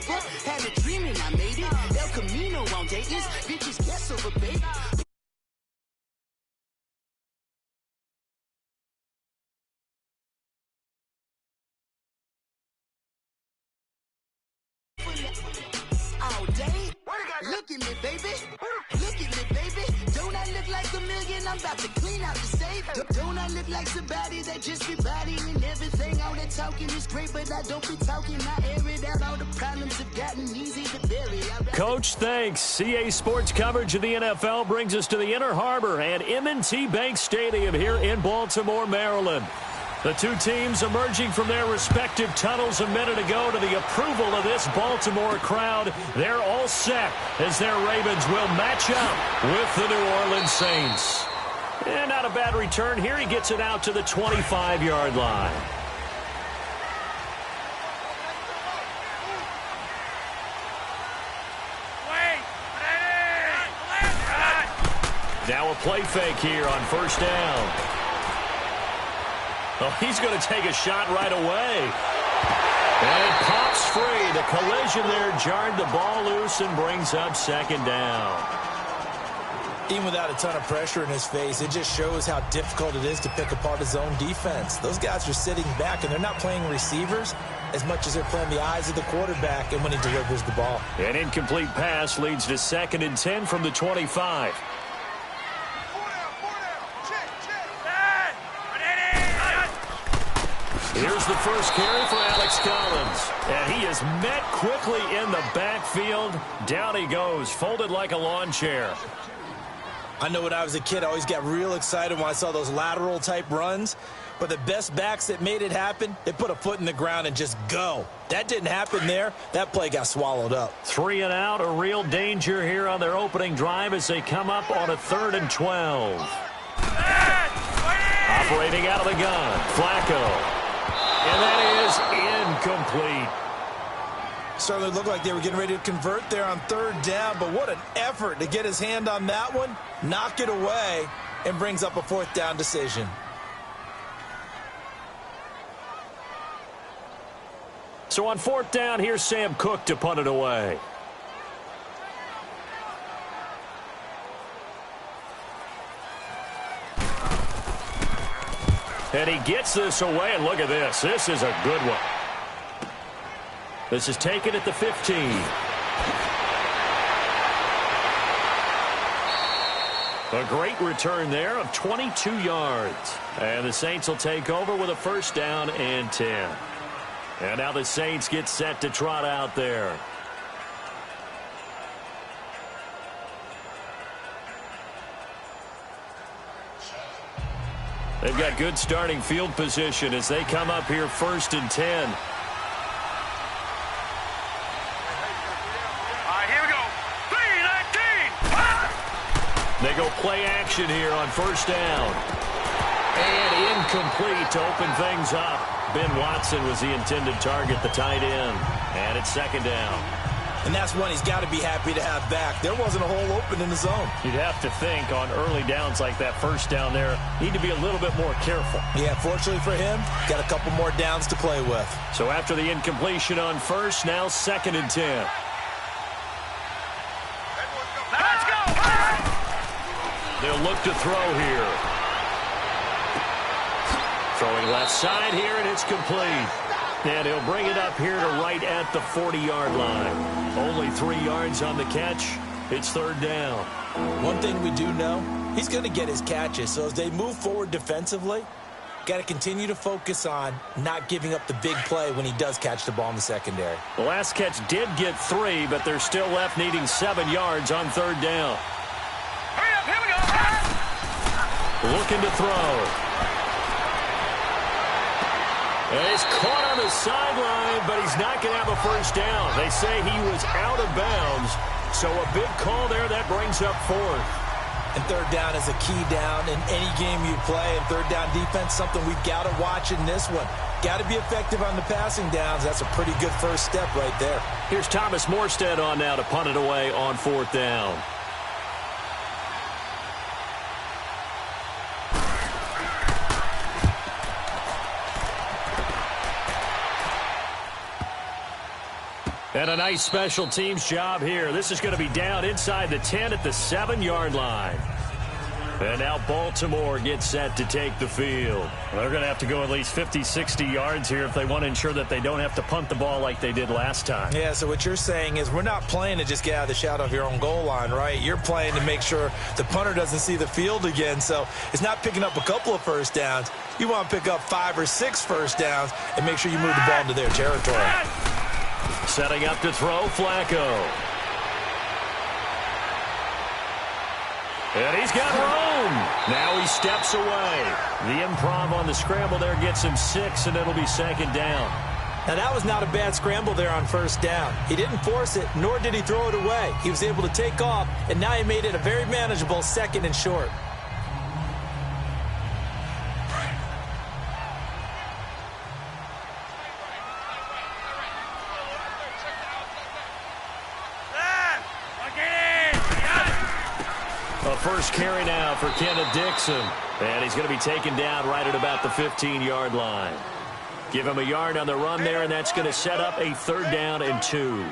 over. Had a dream and I made it. El Camino on Dayton's. Bitches guess over, baby. All day. Look at me, baby. Look at me, baby. Don't I look like a million? I'm about to clean out the safe. Don't I look like somebody that just be bodying everything? All that talking is great, but I don't be talking. I air it out. All the problems have gotten easy to bury. Coach, thanks. CA Sports coverage of the NFL brings us to the Inner Harbor and M&T Bank Stadium here in Baltimore, Maryland. The two teams emerging from their respective tunnels a minute ago to the approval of this Baltimore crowd. They're all set as their Ravens will match up with the New Orleans Saints. And not a bad return here. He gets it out to the 25-yard line. Now a play fake here on first down. Oh, he's going to take a shot right away. And it pops free. The collision there jarred the ball loose and brings up second down. Even without a ton of pressure in his face, it just shows how difficult it is to pick apart his own defense. Those guys are sitting back, and they're not playing receivers as much as they're playing the eyes of the quarterback and when he delivers the ball. An incomplete pass leads to 2nd and 10 from the 25. Here's the first carry for Alex Collins. And he is met quickly in the backfield. Down he goes, folded like a lawn chair. I know when I was a kid, I always got real excited when I saw those lateral-type runs. But the best backs that made it happen, they put a foot in the ground and just go. That didn't happen there. That play got swallowed up. 3 and out, a real danger here on their opening drive as they come up on a 3rd and 12. Operating out of the gun, Flacco. And that is incomplete. Certainly looked like they were getting ready to convert there on 3rd down, but what an effort to get his hand on that one, knock it away, and brings up a 4th down decision. So on 4th down, here's Sam Cook to punt it away. And he gets this away, and look at this. This is a good one. This is taken at the 15. A great return there of 22 yards. And the Saints will take over with a 1st down and 10. And now the Saints get set to trot out there. They've got good starting field position as they come up here 1st and 10. They go play action here on 1st down. And incomplete to open things up. Ben Watson was the intended target, the tight end. And it's 2nd down. And that's one he's got to be happy to have back. There wasn't a hole open in the zone. You'd have to think on early downs like that 1st down there, need to be a little bit more careful. Yeah, fortunately for him, got a couple more downs to play with. So after the incompletion on 1st, now 2nd and 10. Let's go! They'll look to throw here. Throwing left side here, and it's complete. And he'll bring it up here to right at the 40-yard line. Only 3 yards on the catch. It's 3rd down. One thing we do know, he's going to get his catches. So as they move forward defensively, got to continue to focus on not giving up the big play when he does catch the ball in the secondary. The last catch did get 3, but they're still left needing 7 yards on 3rd down. Hurry up, here we go. Looking to throw. And he's caught on the sideline, but he's not going to have a 1st down. They say he was out of bounds, so a big call there that brings up 4th. And 3rd down is a key down in any game you play. And 3rd down defense, something we've got to watch in this one. Got to be effective on the passing downs. That's a pretty good first step right there. Here's Thomas Morstead on now to punt it away on 4th down. And a nice special teams job here. This is going to be down inside the 10 at the 7-yard line. And now Baltimore gets set to take the field. They're going to have to go at least 50, 60 yards here if they want to ensure that they don't have to punt the ball like they did last time. Yeah, so what you're saying is we're not playing to just get out of the shadow of your own goal line, right? You're playing to make sure the punter doesn't see the field again. So it's not picking up a couple of first downs. You want to pick up 5 or 6 first downs and make sure you move the ball into their territory. Setting up to throw, Flacco. And he's got room. Now he steps away. The improv on the scramble there gets him 6, and it'll be 2nd down. Now, that was not a bad scramble there on 1st down. He didn't force it, nor did he throw it away. He was able to take off, and now he made it a very manageable 2nd and short. First carry now for Kenneth Dixon. And he's going to be taken down right at about the 15-yard line. Give him a yard on the run there, and that's going to set up a 3rd down and 2.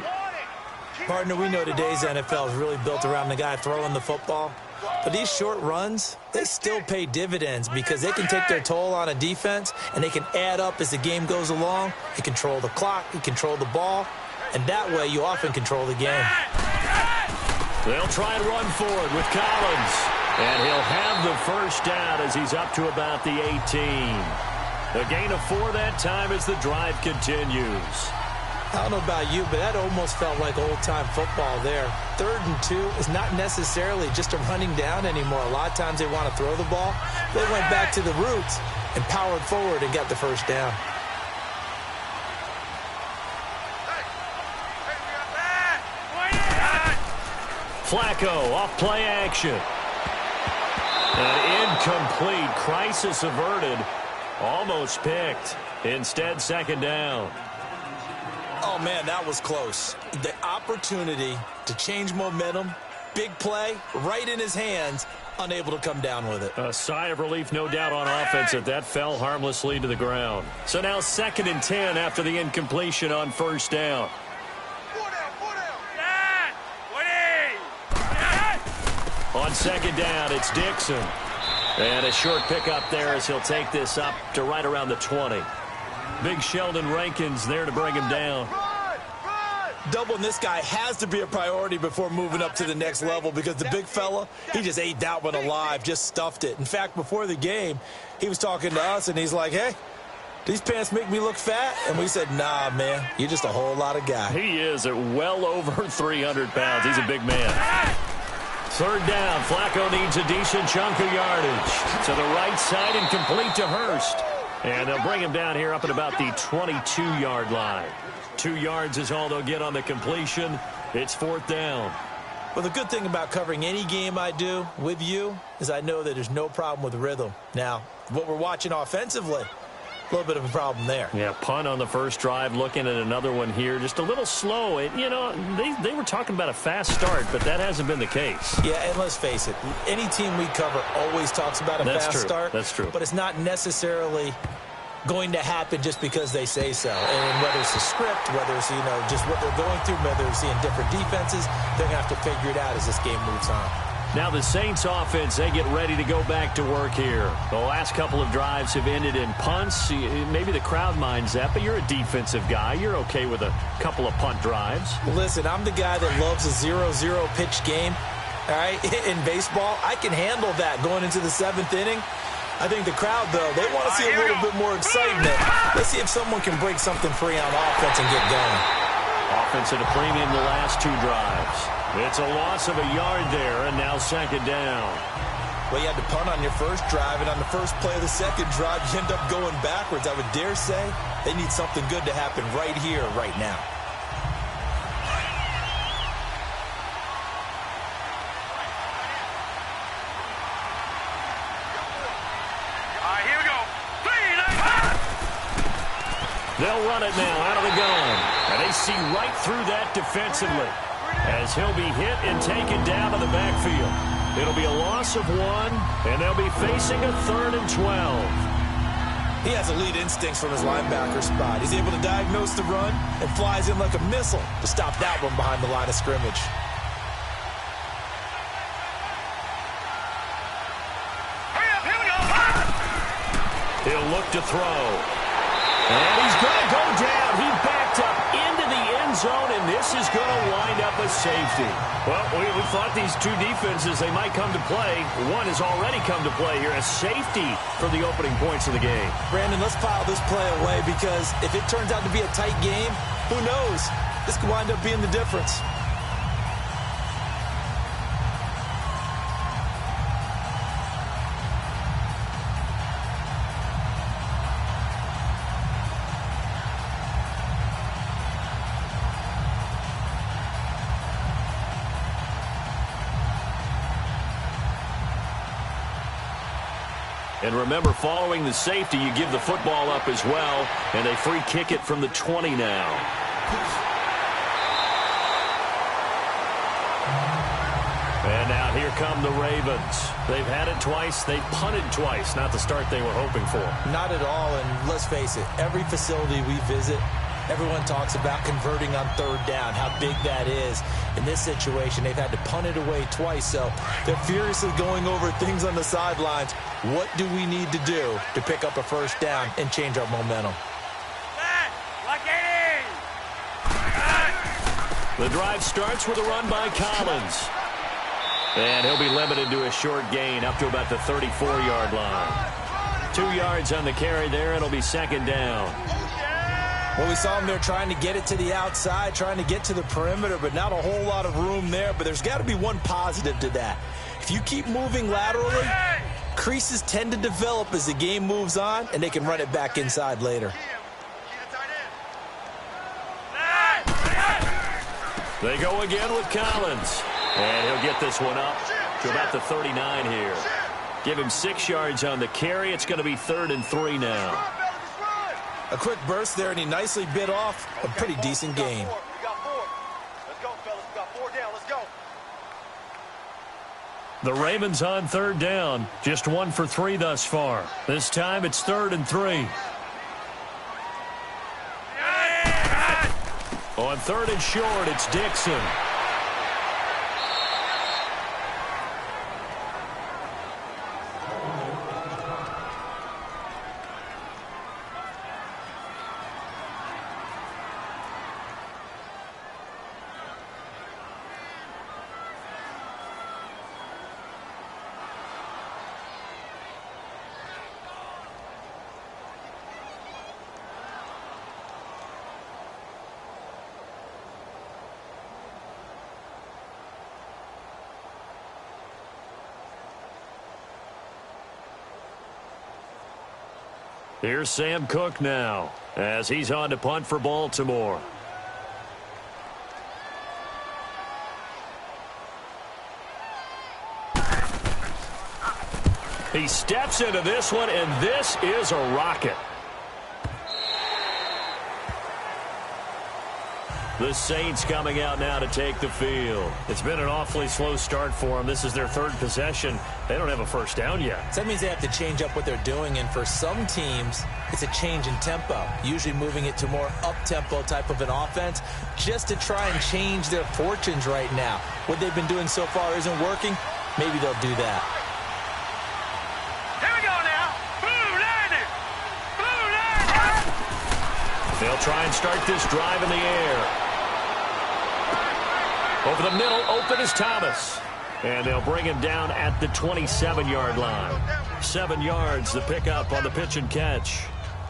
Partner, we know today's NFL is really built around the guy throwing the football. But these short runs, they still pay dividends because they can take their toll on a defense, and they can add up as the game goes along. You control the clock, you control the ball, and that way you often control the game. They'll try and run forward with Collins. And he'll have the 1st down as he's up to about the 18. A gain of 4 that time as the drive continues. I don't know about you, but that almost felt like old-time football there. 3rd and 2 is not necessarily just a running down anymore. A lot of times they want to throw the ball. They went back to the roots and powered forward and got the 1st down. Flacco off play action. An incomplete. Crisis averted. Almost picked. Instead, 2nd down. Oh, man, that was close. The opportunity to change momentum, big play, right in his hands, unable to come down with it. A sigh of relief, no doubt, on offense that that fell harmlessly to the ground. So now 2nd and 10 after the incompletion on 1st down. On 2nd down, it's Dixon. And a short pickup there as he'll take this up to right around the 20. Big Sheldon Rankins there to bring him down. Doubling this guy has to be a priority before moving up to the next level because the big fella, he just ate that one alive, just stuffed it. In fact, before the game, he was talking to us, and he's like, hey, these pants make me look fat? And we said, nah, man, you're just a whole lot of guy. He is at well over 300 pounds. He's a big man. 3rd down. Flacco needs a decent chunk of yardage. To the right side and complete to Hurst. And they'll bring him down here up at about the 22-yard line. 2 yards is all they'll get on the completion. It's 4th down. Well, the good thing about covering any game I do with you is I know that there's no problem with rhythm. Now, what we're watching offensively, a little bit of a problem there. Yeah, punt on the 1st drive, looking at another one here. Just a little slow. You know, they were talking about a fast start, but that hasn't been the case. Yeah, and let's face it, any team we cover always talks about a fast start. That's true. But it's not necessarily going to happen just because they say so. And whether it's the script, whether it's, just what they're going through, whether they're seeing different defenses, they're going to have to figure it out as this game moves on. Now the Saints offense, they get ready to go back to work here. The last couple of drives have ended in punts. Maybe the crowd minds that, but you're a defensive guy. You're okay with a couple of punt drives. Listen, I'm the guy that loves a 0-0 pitch game. All right, in baseball, I can handle that going into the 7th inning. I think the crowd, though, they want to see a little bit more excitement. Let's see if someone can break something free on offense and get going. Offense at a premium the last 2 drives. It's a loss of a yard there, and now 2nd down. Well, you had to punt on your 1st drive, and on the 1st play of the 2nd drive, you end up going backwards. I would dare say they need something good to happen right here, right now. Here we go. They'll run it now out of the gun. And they see right through that defensively as he'll be hit and taken down to the backfield. It'll be a loss of 1, and they'll be facing a 3rd and 12. He has elite instincts from his linebacker spot. He's able to diagnose the run and flies in like a missile to stop that one behind the line of scrimmage. He'll look to throw. And he's going to go down. He backed up into the end zone, and this is going to wind up a safety. Well, we thought these two defenses, they might come to play. One has already come to play here. A safety for the opening points of the game. Brandon, let's file this play away because if it turns out to be a tight game, who knows? This could wind up being the difference. And remember, following the safety, you give the football up as well, and they free kick it from the 20 now. And now here come the Ravens. They've had it twice. They've punted twice. Not the start they were hoping for. Not at all, and let's face it, every facility we visit, everyone talks about converting on third down, how big that is. In this situation, they've had to punt it away twice, so they're furiously going over things on the sidelines. What do we need to do to pick up a first down and change our momentum? The drive starts with a run by Collins. And he'll be limited to a short gain up to about the 34-yard line. 2 yards on the carry there. It'll be second down. Well, we saw him there trying to get it to the outside, trying to get to the perimeter, but not a whole lot of room there. But there's got to be one positive to that. If you keep moving laterally, creases tend to develop as the game moves on, and they can run it back inside later. They go again with Collins. And he'll get this one up to about the 39 here. Give him 6 yards on the carry. It's going to be 3rd and 3 now. A quick burst there, and he nicely bit off a pretty decent gain. The Ravens on 3rd down. Just 1 for 3 thus far. This time it's 3rd and 3. On 3rd and short, it's Dixon. Here's Sam Cook now as he's on to punt for Baltimore. He steps into this one, and this is a rocket. The Saints coming out now to take the field. It's been an awfully slow start for them. This is their 3rd possession. They don't have a first down yet. So that means they have to change up what they're doing, and for some teams, it's a change in tempo, usually moving it to more up-tempo type of an offense just to try and change their fortunes right now. What they've been doing so far isn't working. Maybe they'll do that. Here we go now. Blue line. They'll try and start this drive in the air. Over the middle, open is Thomas. And they'll bring him down at the 27-yard line. 7 yards, the pickup on the pitch and catch.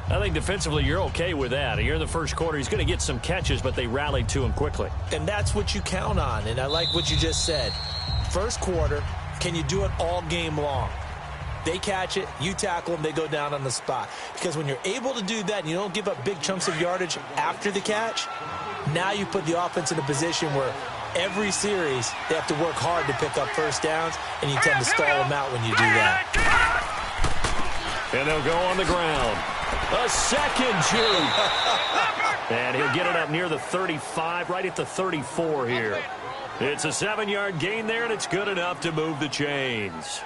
I think defensively you're okay with that. You're in the first quarter. He's going to get some catches, but they rallied to him quickly. And that's what you count on, and I like what you just said. First quarter, can you do it all game long? They catch it, you tackle them, they go down on the spot. Because when you're able to do that and you don't give up big chunks of yardage after the catch, now you put the offense in a position where every series they have to work hard to pick up first downs, and you tend to stall them out when you do that. And they'll go on the ground. A second juke. And he'll get it up near the 35, right at the 34 here. It's a 7-yard gain there, and it's good enough to move the chains.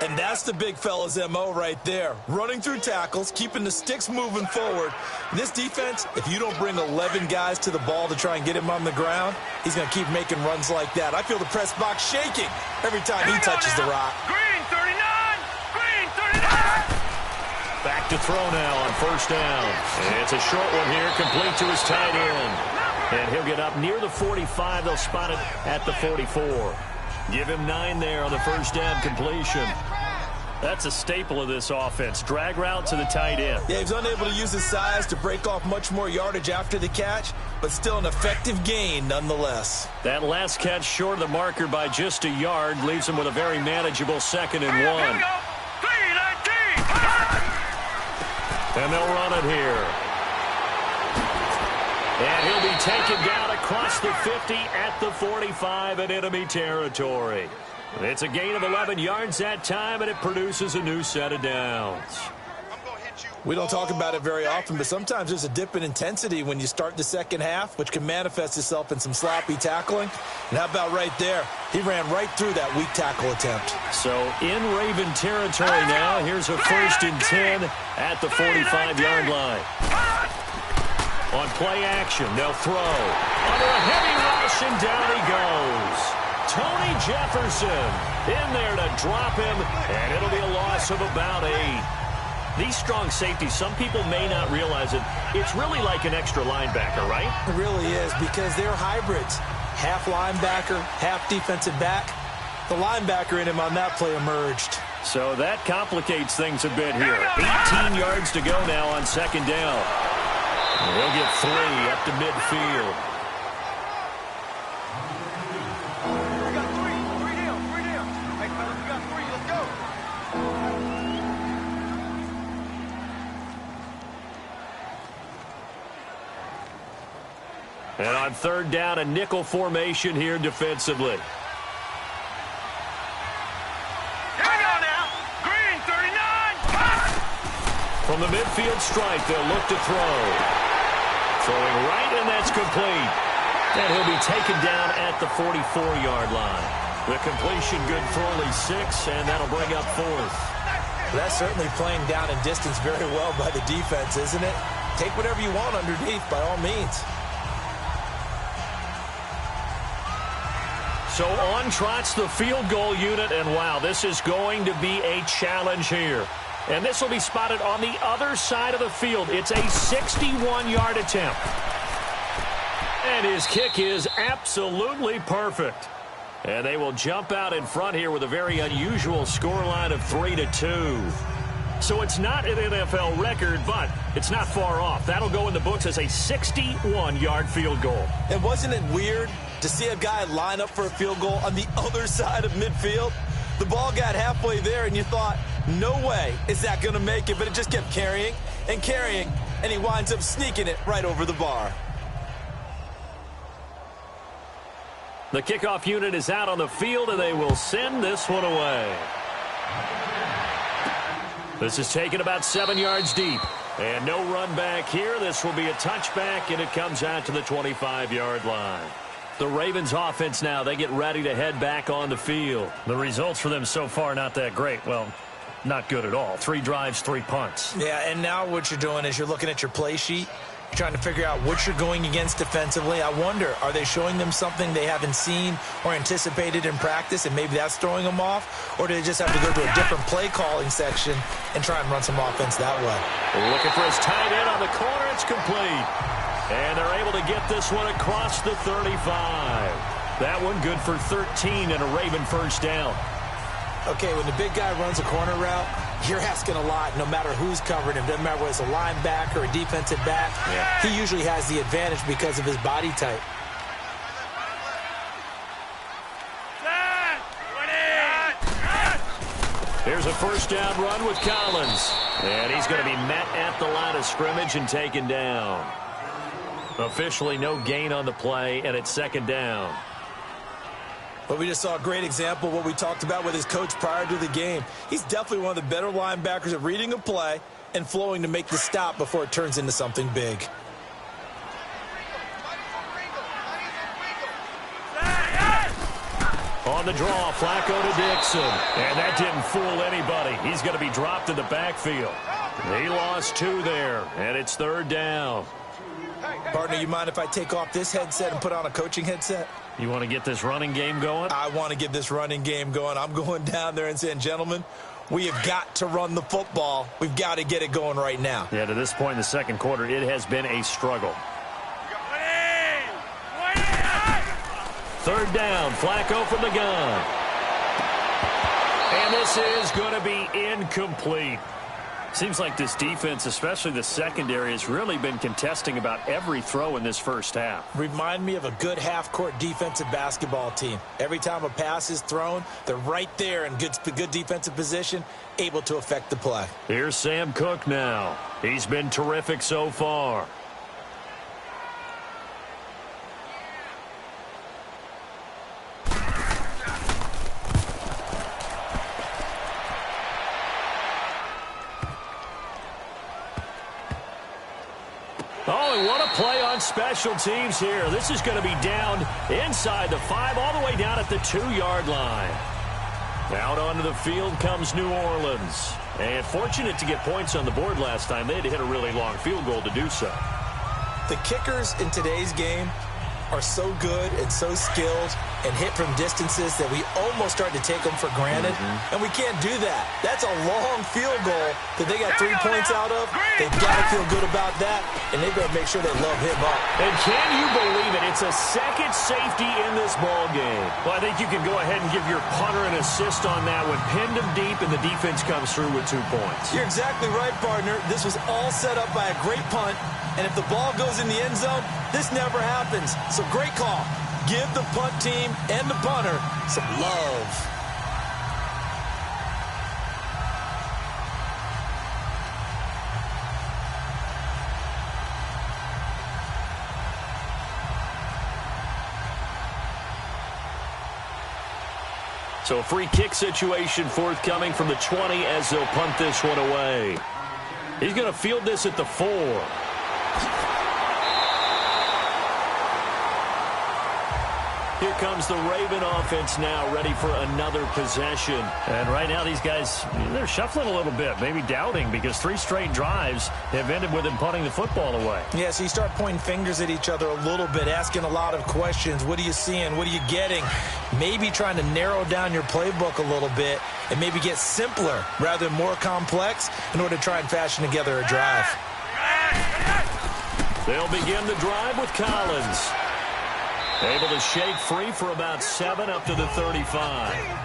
And that's the big fella's MO right there. Running through tackles, keeping the sticks moving forward. This defense, if you don't bring 11 guys to the ball to try and get him on the ground, he's going to keep making runs like that. I feel the press box shaking every time he touches the rock. Green 39! Green 39! Back to throw now on first down. It's a short one here, complete to his tight end. And he'll get up near the 45. They'll spot it at the 44. Give him 9 there on the first down completion. That's a staple of this offense. Drag route to the tight end. Yeah, he's unable to use his size to break off much more yardage after the catch, but still an effective gain nonetheless. That last catch short of the marker by just a yard leaves him with a very manageable 2nd and 1. And they'll run it here. And he'll be taken down across the 50 at the 45 in enemy territory. It's a gain of 11 yards that time, and it produces a new set of downs. We don't talk about it very often, but sometimes there's a dip in intensity when you start the second half, which can manifest itself in some sloppy tackling. And how about right there? He ran right through that weak tackle attempt. So in Raven territory now, here's a 1st and 10 at the 45-yard line. On play action, they'll throw. Under a heavy rush, and down he goes. Tony Jefferson in there to drop him, and it'll be a loss of about 8. These strong safeties, some people may not realize it. It's really like an extra linebacker, right? It really is, because they're hybrids. Half linebacker, half defensive back. The linebacker in him on that play emerged. So that complicates things a bit here. 18 yards to go now on 2nd down. They'll get 3 up to midfield. We got 3 down. Hey, fellas, we got 3. Let's go. And on 3rd down, a nickel formation here defensively. Here we go now. Green 39. From the midfield stripe, they'll look to throw. Throwing right, and that's complete. And he'll be taken down at the 44-yard line. The completion good for only 6, and that'll bring up 4th. That's certainly playing down in distance very well by the defense, isn't it? Take whatever you want underneath, by all means. So on trots the field goal unit, and wow, this is going to be a challenge here. And this will be spotted on the other side of the field. It's a 61-yard attempt. And his kick is absolutely perfect. And they will jump out in front here with a very unusual scoreline of 3-2. So it's not an NFL record, but it's not far off. That'll go in the books as a 61-yard field goal. And wasn't it weird to see a guy line up for a field goal on the other side of midfield? The ball got halfway there, and you thought, no way is that going to make it, but it just kept carrying, and he winds up sneaking it right over the bar. The kickoff unit is out on the field, and they will send this one away. This is taken about 7 yards deep. And no run back here. This will be a touchback, and it comes out to the 25-yard line. The Ravens offense now, they get ready to head back on the field. The results for them so far not that great. Well, not good at all. 3 drives, 3 punts. Yeah, and now what you're doing is you're looking at your play sheet. You're trying to figure out what you're going against defensively. I wonder, are they showing them something they haven't seen or anticipated in practice, and maybe that's throwing them off? Or do they just have to go to a different play calling section and try and run some offense that way? Looking for his tight end on the corner. It's complete. And they're able to get this one across the 35. That one good for 13 and a Raven first down. Okay, when the big guy runs a corner route, you're asking a lot no matter who's covering him. Doesn't matter whether it's a linebacker or a defensive back. Yeah. He usually has the advantage because of his body type. Here's a first down run with Collins. And he's going to be met at the line of scrimmage and taken down. Officially no gain on the play, and it's 2nd down. But we just saw a great example of what we talked about with his coach prior to the game. He's definitely one of the better linebackers at reading a play and flowing to make the stop before it turns into something big. On the draw, Flacco to Dixon. And that didn't fool anybody. He's going to be dropped in the backfield. He lost 2 there, and it's 3rd down. Partner, you mind if I take off this headset and put on a coaching headset? You want to get this running game going? I want to get this running game going. I'm going down there and saying, gentlemen, we have got to run the football. We've got to get it going right now. Yeah, to this point in the second quarter, it has been a struggle. 3rd down, Flacco from the gun. And this is going to be incomplete. Seems like this defense, especially the secondary, has really been contesting about every throw in this first half. Remind me of a good half-court defensive basketball team. Every time a pass is thrown, they're right there in good defensive position, able to affect the play. Here's Sam Cook now. He's been terrific so far. Oh, and what a play on special teams here. This is going to be down inside the 5, all the way down at the 2-yard line. Out onto the field comes New Orleans. And fortunate to get points on the board last time. They had to hit a really long field goal to do so. The kickers in today's game are so good and so skilled and hit from distances that we almost start to take them for granted. And we can't do that. That's a long field goal that they got 3 points out of. They've got to feel good about that, and they've got to make sure they love him up. And can you believe it? It's a second safety in this ball game. Well, I think you can go ahead and give your punter an assist on that one. Pinned him deep, and the defense comes through with 2 points. You're exactly right, partner. This was all set up by a great punt, and if the ball goes in the end zone, this never happens. So great call. Give the punt team and the punter some love. So a free kick situation forthcoming from the 20 as they'll punt this one away. He's going to field this at the 4. Here comes the Raven offense now, ready for another possession. And right now these guys, they're shuffling a little bit, maybe doubting, because 3 straight drives have ended with them punting the football away. Yeah, so you start pointing fingers at each other a little bit, asking a lot of questions. What are you seeing? What are you getting? Maybe trying to narrow down your playbook a little bit and maybe get simpler rather than more complex in order to try and fashion together a drive. They'll begin the drive with Collins. Able to shake free for about 7 up to the 35.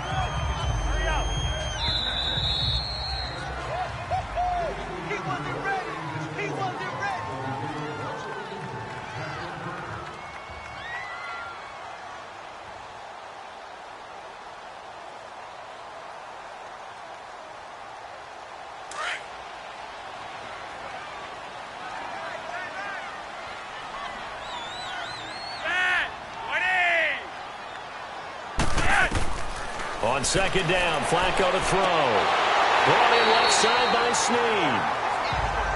On second down, Flacco to throw. Brought in left side by Snead.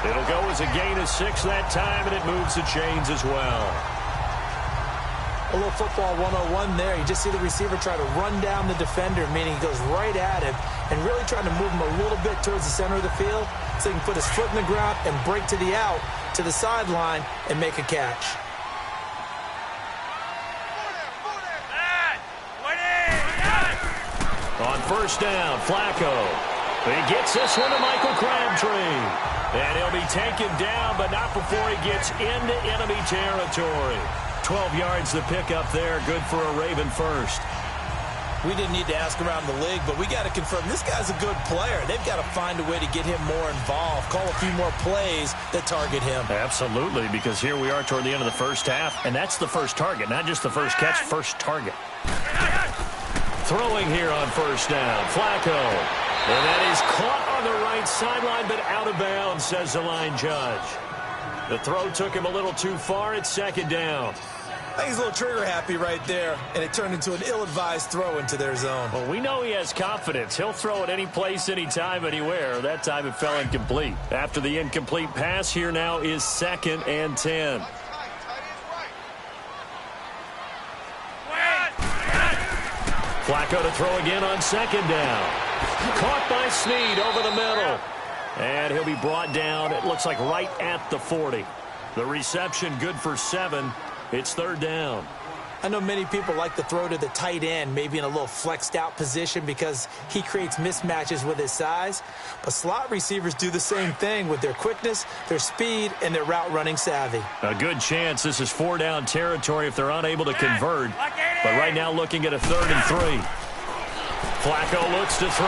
It'll go as a gain of 6 that time, and it moves the chains as well. A little football 101 there. You just see the receiver try to run down the defender, meaning he goes right at him and really trying to move him a little bit towards the center of the field so he can put his foot in the ground and break to the out, to the sideline, and make a catch. On first down, Flacco. He gets this one to Michael Crabtree. And he'll be taken down, but not before he gets into enemy territory. 12 yards to pick up there. Good for a Raven first. We didn't need to ask around the league, but we got to confirm this guy's a good player. They've got to find a way to get him more involved, call a few more plays that target him. Absolutely, because here we are toward the end of the first half, and that's the first target, not just the first catch, first target. Throwing here on first down, Flacco. And that is caught on the right sideline, but out of bounds, says the line judge. The throw took him a little too far. It's second down. I think he's a little trigger happy right there, and it turned into an ill-advised throw into their zone. Well, we know he has confidence. He'll throw it any place, anytime, anywhere. That time it fell incomplete. After the incomplete pass, here now is 2nd and 10. Flacco to throw again on second down. Caught by Snead over the middle. And he'll be brought down, it looks like right at the 40. The reception good for 7. It's third down. I know many people like to throw to the tight end, maybe in a little flexed out position because he creates mismatches with his size. But slot receivers do the same thing with their quickness, their speed, and their route running savvy. A good chance this is 4-down territory if they're unable to convert. But right now looking at a 3rd and 3. Flacco looks to throw.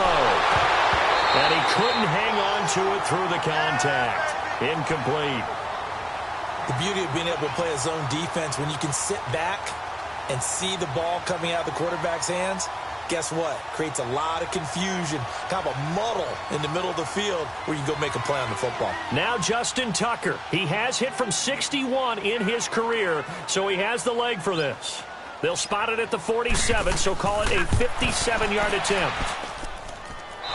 And he couldn't hang on to it through the contact. Incomplete. The beauty of being able to play a zone defense when you can sit back and see the ball coming out of the quarterback's hands, guess what? Creates a lot of confusion, kind of a muddle in the middle of the field where you go make a play on the football. Now Justin Tucker. He has hit from 61 in his career, so he has the leg for this. They'll spot it at the 47, so call it a 57-yard attempt.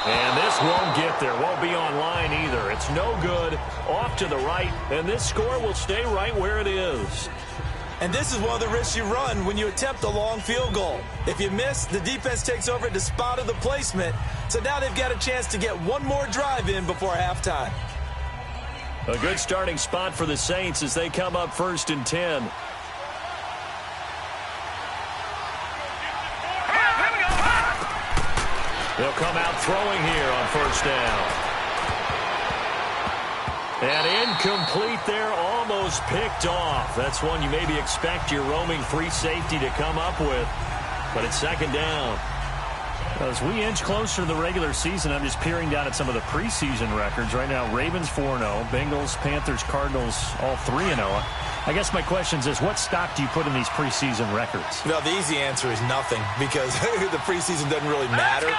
And this won't get there. Won't be on line either. It's no good. Off to the right, and this score will stay right where it is. And this is one of the risks you run when you attempt a long field goal. If you miss, the defense takes over at the spot of the placement. So now they've got a chance to get one more drive in before halftime. A good starting spot for the Saints as they come up 1st and 10. They'll come out throwing here on 1st down. And incomplete there, almost picked off. That's one you maybe expect your roaming free safety to come up with. But it's 2nd down. As we inch closer to the regular season, I'm just peering down at some of the preseason records. Right now, Ravens 4-0, Bengals, Panthers, Cardinals, all 3-0. I guess my question is, what stock do you put in these preseason records? No, the easy answer is nothing because the preseason doesn't really matter.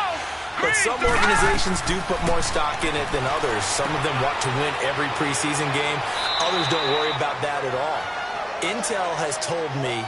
But some organizations do put more stock in it than others. Some of them want to win every preseason game. Others don't worry about that at all. Intel has told me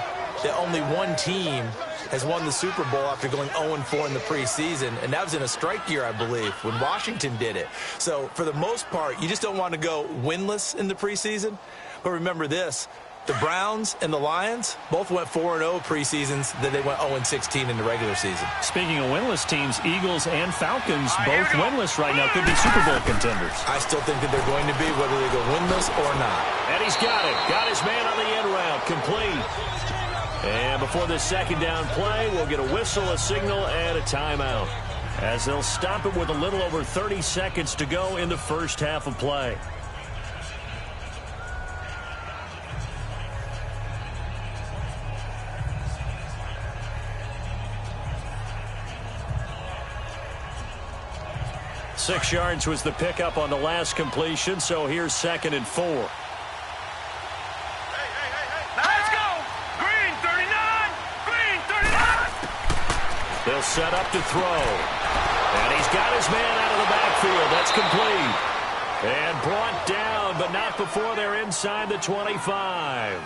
that only one team has won the Super Bowl after going 0-4 in the preseason, and that was in a strike year, I believe, when Washington did it. So for the most part, you just don't want to go winless in the preseason. But remember this. The Browns and the Lions both went 4-0 preseasons, then they went 0-16 in the regular season. Speaking of winless teams, Eagles and Falcons both winless right now, could be Super Bowl contenders. I still think that they're going to be, whether they go winless or not. And he's got it. Got his man on the end route. Complete. And before this 2nd down play, we'll get a whistle, a signal, and a timeout, as they'll stop it with a little over 30 seconds to go in the first half of play. Six yards was the pickup on the last completion, so here's 2nd and 4. Let's go! Green 39! Green 39! They'll set up to throw. And he's got his man out of the backfield. That's complete. And brought down, but not before they're inside the 25.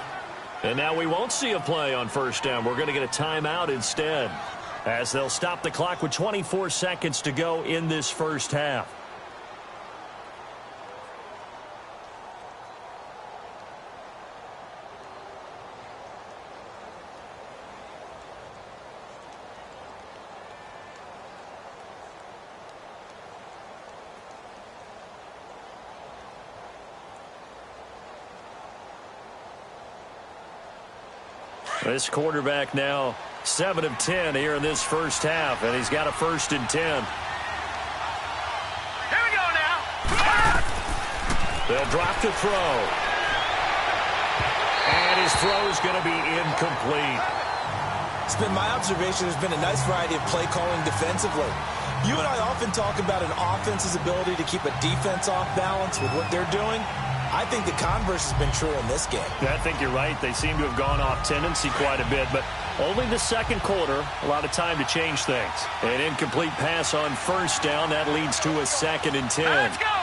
And now we won't see a play on 1st down. We're going to get a timeout instead, as they'll stop the clock with 24 seconds to go in this first half. This quarterback now 7 of 10 here in this first half, and he's got a 1st and 10. Here we go now. They'll drop to throw. And his throw is going to be incomplete. It's been my observation there's been a nice variety of play calling defensively. You and I often talk about an offense's ability to keep a defense off balance with what they're doing. I think the converse has been true in this game. I think you're right. They seem to have gone off tendency quite a bit, but only the 2nd quarter, a lot of time to change things. An incomplete pass on 1st down. That leads to a 2nd and 10. Let's go!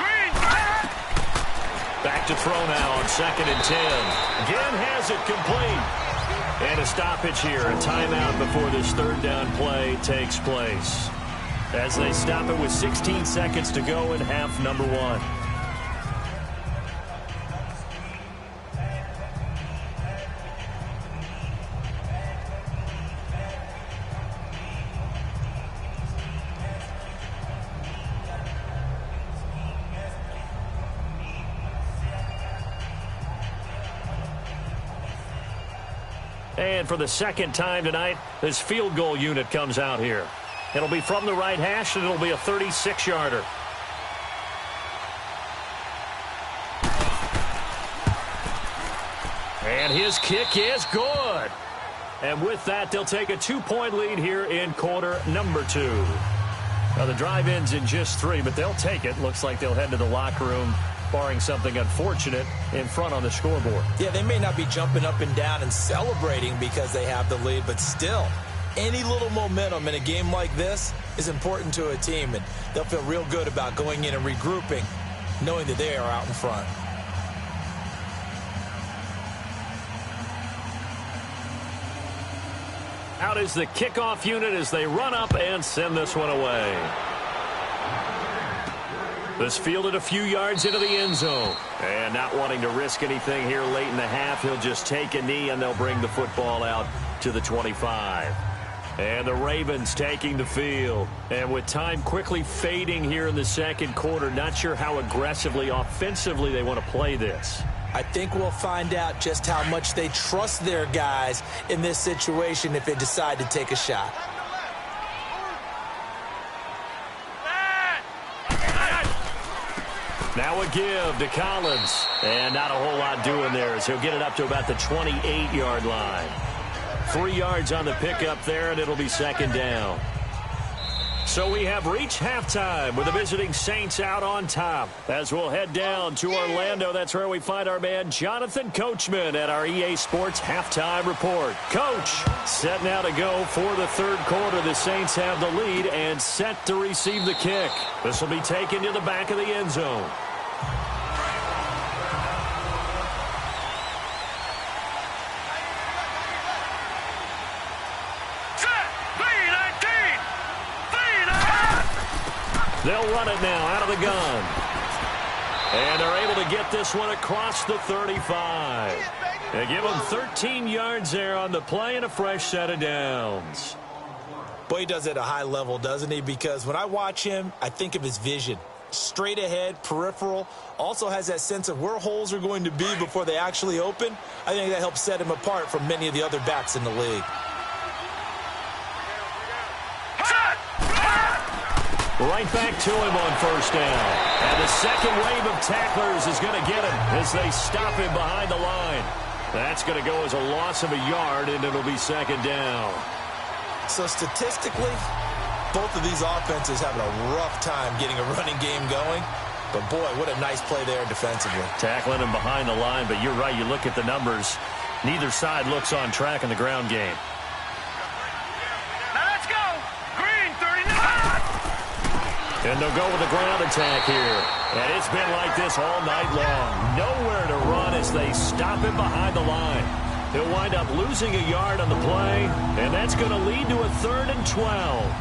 Green! Back to throw now on 2nd and 10. Again has it complete. And a stoppage here, a timeout before this 3rd down play takes place, as they stop it with 16 seconds to go in half number 1. And for the second time tonight, this field goal unit comes out here. It'll be from the right hash, and it'll be a 36-yarder. And his kick is good. And with that, they'll take a 2-point lead here in quarter number 2. Now, the drive ends in just 3, but they'll take it. Looks like they'll head to the locker room, barring something unfortunate, in front on the scoreboard. Yeah, they may not be jumping up and down and celebrating because they have the lead, but still, any little momentum in a game like this is important to a team, and they'll feel real good about going in and regrouping, knowing that they are out in front. Out is the kickoff unit as they run up and send this one away. This fielded a few yards into the end zone. And not wanting to risk anything here late in the half, he'll just take a knee and they'll bring the football out to the 25. And the Ravens taking the field. And with time quickly fading here in the second quarter, not sure how aggressively, offensively they want to play this. I think we'll find out just how much they trust their guys in this situation if they decide to take a shot. Now a give to Collins. And not a whole lot doing there as he'll get it up to about the 28-yard line. 3 yards on the pickup there, and it'll be second down. So we have reached halftime with the visiting Saints out on top. As we'll head down to Orlando, that's where we find our man Jonathan Coachman at our EA Sports Halftime Report. Coach, set now to go for the third quarter. The Saints have the lead and set to receive the kick. This will be taken to the back of the end zone. They'll run it now out of the gun. And they're able to get this one across the 35. They give them 13 yards there on the play and a fresh set of downs. Boy, he does it at a high level, doesn't he? Because when I watch him, I think of his vision. Straight ahead, peripheral. Also has that sense of where holes are going to be before they actually open. I think that helps set him apart from many of the other backs in the league. Right back to him on first down. And the second wave of tacklers is going to get him as they stop him behind the line. That's going to go as a loss of a yard, and it'll be second down. So statistically, both of these offenses having a rough time getting a running game going. But, boy, what a nice play there defensively. Tackling him behind the line, but you're right. You look at the numbers. Neither side looks on track in the ground game. And they'll go with a ground attack here. And it's been like this all night long. Nowhere to run as they stop him behind the line. He'll wind up losing a yard on the play, and that's going to lead to a 3rd and 12.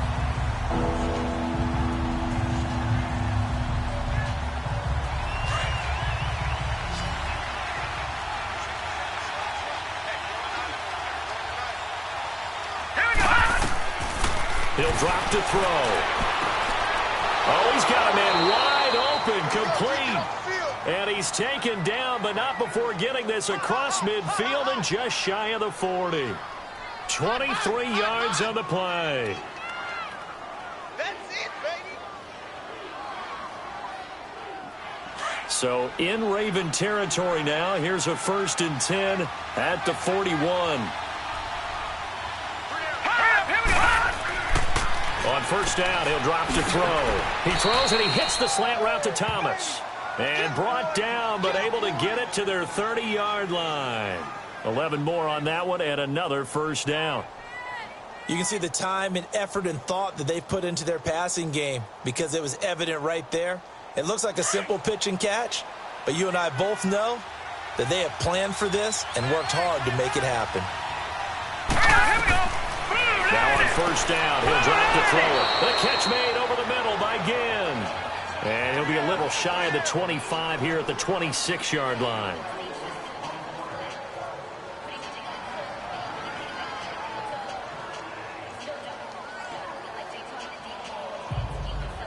He'll drop to throw. Oh, he's got a man wide open, complete. And he's taken down, but not before getting this across midfield and just shy of the 40. 23 yards on the play. That's it, baby. So in Raven territory now. Here's a 1st and 10 at the 41. On first down, he'll drop to throw. He throws and he hits the slant route to Thomas. And brought down, but able to get it to their 30-yard line. 11 more on that one and another first down. You can see the time and effort and thought that they've put into their passing game because it was evident right there. It looks like a simple pitch and catch, but you and I both know that they have planned for this and worked hard to make it happen. Now on first down, he'll drop to throw it. The catch made over the middle by Ginn. And he'll be a little shy of the 25 here at the 26-yard line.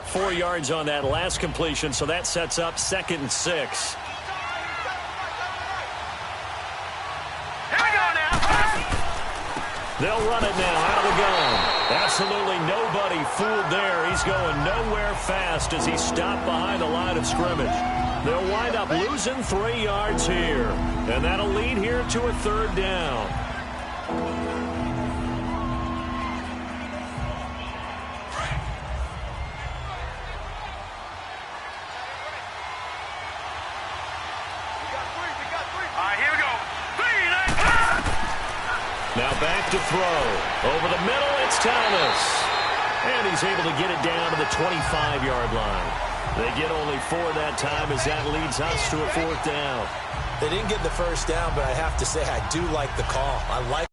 Four yards on that last completion, so that sets up 2nd and 6. They'll run it now out of the gun. Absolutely nobody fooled there. He's going nowhere fast as he's stopped behind the line of scrimmage. They'll wind up losing 3 yards here. And that'll lead here to a 3rd down. Now back to throw. Over the middle, it's Thomas. And he's able to get it down to the 25-yard line. They get only 4 that time as that leads us to a 4th down. They didn't get the first down, but I have to say I do like the call. I like